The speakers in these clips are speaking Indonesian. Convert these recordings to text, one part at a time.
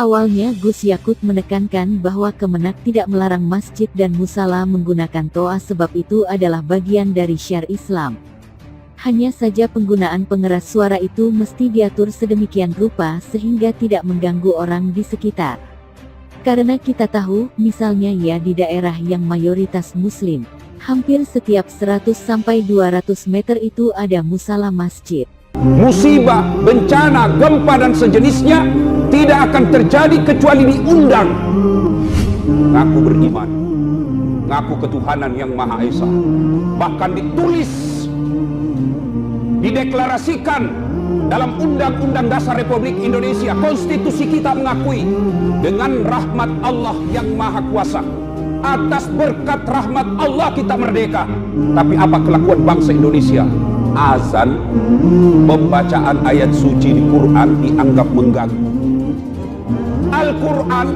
Awalnya Gus Yakut menekankan bahwa Kemenak tidak melarang masjid dan musala menggunakan toa sebab itu adalah bagian dari syar Islam. Hanya saja penggunaan pengeras suara itu mesti diatur sedemikian rupa sehingga tidak mengganggu orang di sekitar. Karena kita tahu, misalnya ya di daerah yang mayoritas muslim, hampir setiap 100-200 meter itu ada musala masjid. Musibah, bencana, gempa dan sejenisnya tidak akan terjadi kecuali diundang. Ngaku beriman, ngaku ketuhanan yang Maha Esa, bahkan ditulis, dideklarasikan dalam Undang-Undang Dasar Republik Indonesia. Konstitusi kita mengakui dengan rahmat Allah yang Maha Kuasa. Atas berkat rahmat Allah kita merdeka. Tapi apa kelakuan bangsa Indonesia? Azan, pembacaan ayat suci di Quran dianggap mengganggu. Al-Quran,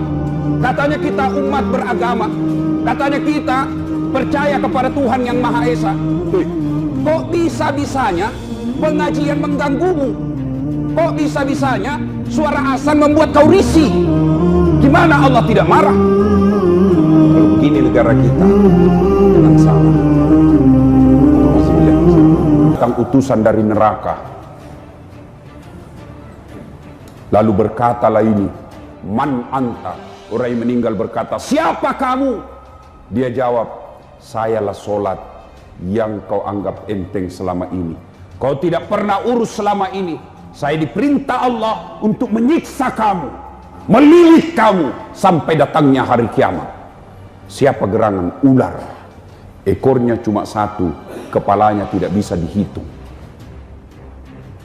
katanya kita umat beragama, katanya kita percaya kepada Tuhan yang Maha Esa. Kok bisa-bisanya pengajian mengganggumu? Kok bisa-bisanya suara azan membuat kau risih? Gimana Allah tidak marah? Kalau begini negara kita, jangan salah. Tentang utusan dari neraka. Lalu berkatalah ini, man anta? Orang yang meninggal berkata, siapa kamu? Dia jawab, sayalah solat yang kau anggap enteng selama ini. Kau tidak pernah urus selama ini. Saya diperintah Allah untuk menyiksa kamu, melilit kamu sampai datangnya hari kiamat. Siapa gerangan ular? Ekornya cuma satu, kepalanya tidak bisa dihitung.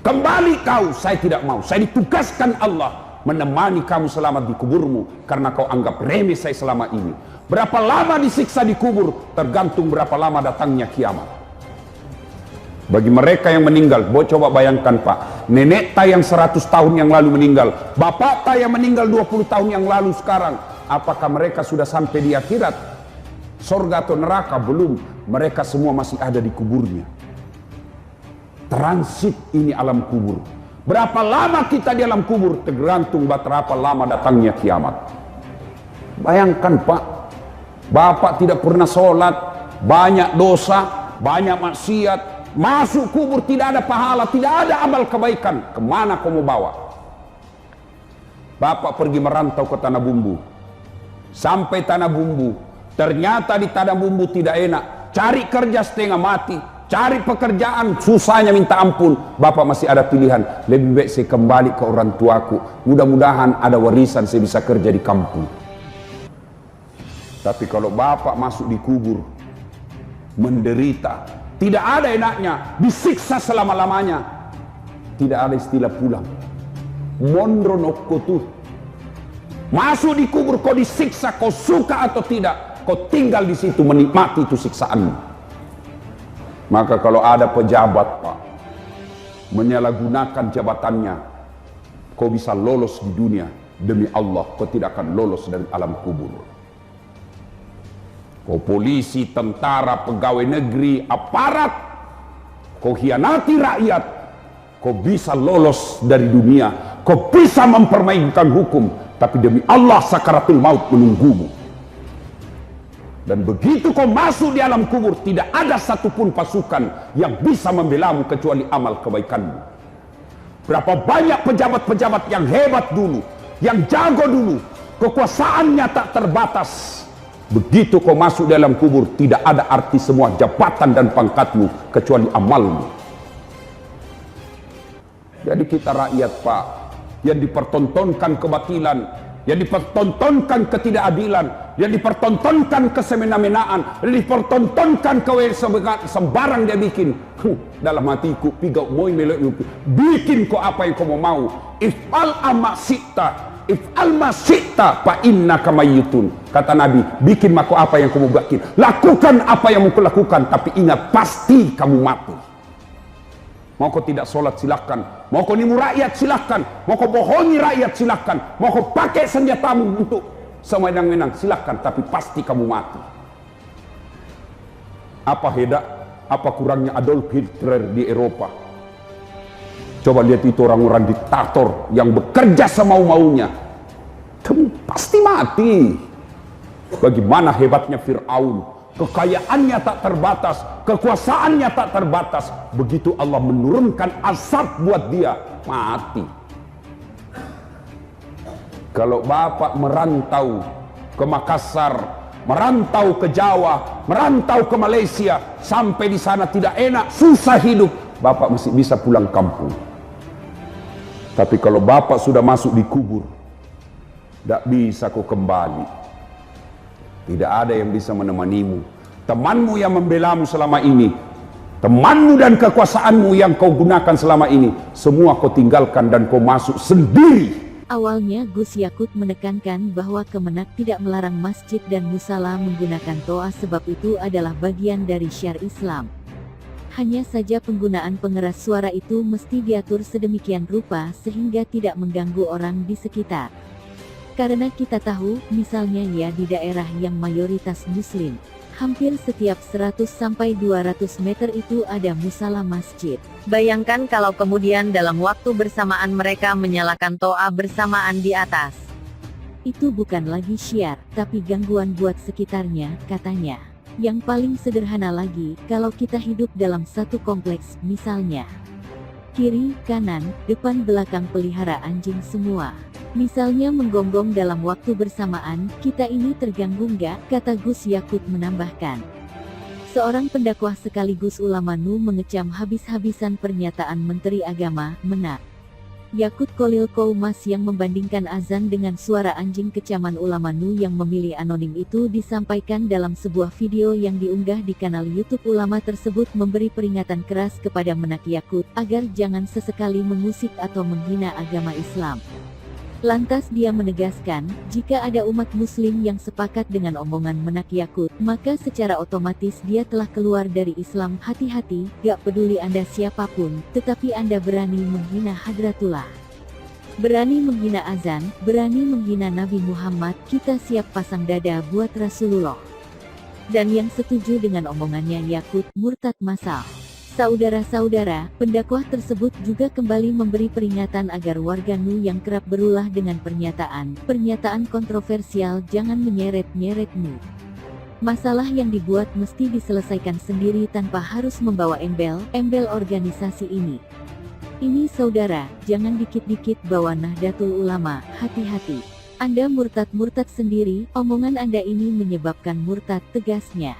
Kembali kau, saya tidak mau. Saya ditugaskan Allah menemani kamu selamat di kuburmu karena kau anggap remeh saya selama ini. Berapa lama disiksa di kubur tergantung berapa lama datangnya kiamat. Bagi mereka yang meninggal, coba bayangkan Pak, nenek tayang 100 tahun yang lalu meninggal, bapak tayang meninggal 20 tahun yang lalu sekarang. Apakah mereka sudah sampai di akhirat? Surga atau neraka? Belum. Mereka semua masih ada di kuburnya. Transit ini alam kubur. Berapa lama kita di alam kubur tergantung berapa lama datangnya kiamat. Bayangkan Pak, bapak tidak pernah sholat, banyak dosa, banyak maksiat, masuk kubur tidak ada pahala, tidak ada amal kebaikan. Kemana kau mau bawa? Bapak pergi merantau ke Tanah Bumbu, sampai Tanah Bumbu, ternyata di Tanah Bumbu tidak enak, cari kerja setengah mati, cari pekerjaan susahnya minta ampun. Bapak masih ada pilihan, lebih baik saya kembali ke orang tuaku, mudah-mudahan ada warisan saya bisa kerja di kampung. Tapi kalau bapak masuk di kubur menderita, tidak ada enaknya, disiksa selama-lamanya, tidak ada istilah pulang. Mondro nokkotu, masuk di kubur kau disiksa, kau suka atau tidak, kau tinggal di situ menikmati itu siksaanmu. Maka kalau ada pejabat Pak menyalahgunakan jabatannya, kau bisa lolos di dunia, demi Allah kau tidak akan lolos dari alam kubur. Kau polisi, tentara, pegawai negeri, aparat, kau hianati rakyat, kau bisa lolos dari dunia, kau bisa mempermainkan hukum, tapi demi Allah sakaratul maut menunggumu. Dan begitu kau masuk di alam kubur, tidak ada satupun pasukan yang bisa membelamu kecuali amal kebaikanmu. Berapa banyak pejabat-pejabat yang hebat dulu, yang jago dulu, kekuasaannya tak terbatas. Begitu kau masuk di alam kubur, tidak ada arti semua jabatan dan pangkatmu kecuali amalmu. Jadi kita rakyat Pak, yang dipertontonkan kebatilan, yang dipertontonkan ketidakadilan, yang dipertontonkan kesemena-menaan, yang dipertontonkan sembarang dia bikin. Dalam hatiku, pigau moy melek, bikin kau apa yang kau mau. If'al amasita, if'al masita, fa innaka mayyitun. Kata Nabi, bikin mako apa yang kamu bikin, lakukan apa yang kamu lakukan, tapi ingat pasti kamu mati. Mau kau tidak sholat silahkan, mau kau nimu rakyat silahkan, mau kau bohongi rakyat silahkan, mau kau pakai senjatamu untuk semenang-menang silahkan, tapi pasti kamu mati. Apa hebat, apa kurangnya Adolf Hitler di Eropa? Coba lihat itu orang-orang diktator yang bekerja semau-maunya. kamu pasti mati. Bagaimana hebatnya Fir'aun, kekayaannya tak terbatas, kekuasaannya tak terbatas. Begitu Allah menurunkan azab buat dia, mati. Kalau bapak merantau ke Makassar, merantau ke Jawa, merantau ke Malaysia, sampai di sana tidak enak, susah hidup, bapak masih bisa pulang kampung. Tapi kalau bapak sudah masuk di kubur, tidak bisa kau kembali. Tidak ada yang bisa menemanimu. Temanmu yang membelamu selama ini, temanmu dan kekuasaanmu yang kau gunakan selama ini, semua kau tinggalkan dan kau masuk sendiri. Awalnya Gus Yakut menekankan bahwa Kemenak tidak melarang masjid dan musala menggunakan toa sebab itu adalah bagian dari syiar Islam. Hanya saja penggunaan pengeras suara itu mesti diatur sedemikian rupa sehingga tidak mengganggu orang di sekitar. Karena kita tahu, misalnya ya di daerah yang mayoritas muslim, hampir setiap 100-200 meter itu ada musala masjid. Bayangkan kalau kemudian dalam waktu bersamaan mereka menyalakan toa bersamaan di atas. Itu bukan lagi syiar, tapi gangguan buat sekitarnya, katanya. Yang paling sederhana lagi, kalau kita hidup dalam satu kompleks, misalnya kiri, kanan, depan belakang pelihara anjing semua. Misalnya menggonggong dalam waktu bersamaan, kita ini terganggu nggak? Kata Gus Yakut menambahkan. Seorang pendakwah sekaligus ulama NU mengecam habis-habisan pernyataan Menteri Agama, Menak Yakut Kolil Koumas yang membandingkan azan dengan suara anjing. Kecaman ulama NU yang memilih anonim itu disampaikan dalam sebuah video yang diunggah di kanal YouTube ulama tersebut memberi peringatan keras kepada Menak Yakut agar jangan sesekali mengusik atau menghina agama Islam. Lantas dia menegaskan, jika ada umat muslim yang sepakat dengan omongan Menak Yakut, maka secara otomatis dia telah keluar dari Islam. Hati-hati, gak peduli Anda siapapun, tetapi Anda berani menghina Hadratullah, berani menghina azan, berani menghina Nabi Muhammad, kita siap pasang dada buat Rasulullah. Dan yang setuju dengan omongannya Yakut, murtad massal. Saudara-saudara, pendakwah tersebut juga kembali memberi peringatan agar warga NU yang kerap berulah dengan pernyataan kontroversial jangan menyeret-nyeret NU. Masalah yang dibuat mesti diselesaikan sendiri tanpa harus membawa embel organisasi ini. Ini saudara, jangan dikit-dikit bawa Nahdlatul Ulama, hati-hati. Anda murtad-murtad sendiri, omongan Anda ini menyebabkan murtad, tegasnya.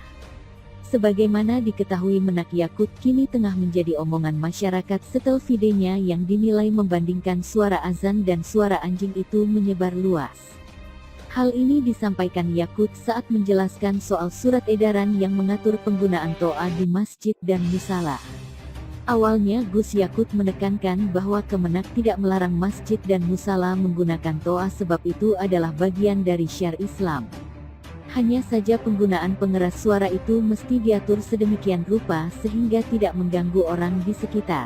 Sebagaimana diketahui Menak Yakut kini tengah menjadi omongan masyarakat setelah videonya yang dinilai membandingkan suara azan dan suara anjing itu menyebar luas. Hal ini disampaikan Yakut saat menjelaskan soal surat edaran yang mengatur penggunaan toa di masjid dan musala. Awalnya Gus Yakut menekankan bahwa Kemenak tidak melarang masjid dan musala menggunakan toa sebab itu adalah bagian dari syiar Islam. Hanya saja penggunaan pengeras suara itu mesti diatur sedemikian rupa sehingga tidak mengganggu orang di sekitar.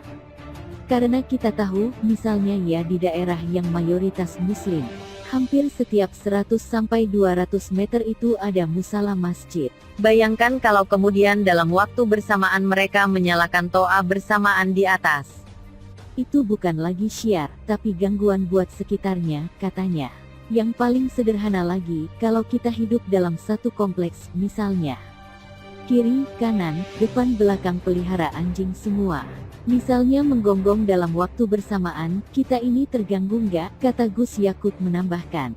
Karena kita tahu, misalnya ya di daerah yang mayoritas muslim, hampir setiap 100-200 meter itu ada musala masjid. Bayangkan kalau kemudian dalam waktu bersamaan mereka menyalakan toa bersamaan di atas. Itu bukan lagi syiar, tapi gangguan buat sekitarnya, katanya. Yang paling sederhana lagi, kalau kita hidup dalam satu kompleks, misalnya kiri, kanan, depan belakang pelihara anjing semua. Misalnya menggonggong dalam waktu bersamaan, kita ini terganggu nggak? Kata Gus Yakut menambahkan.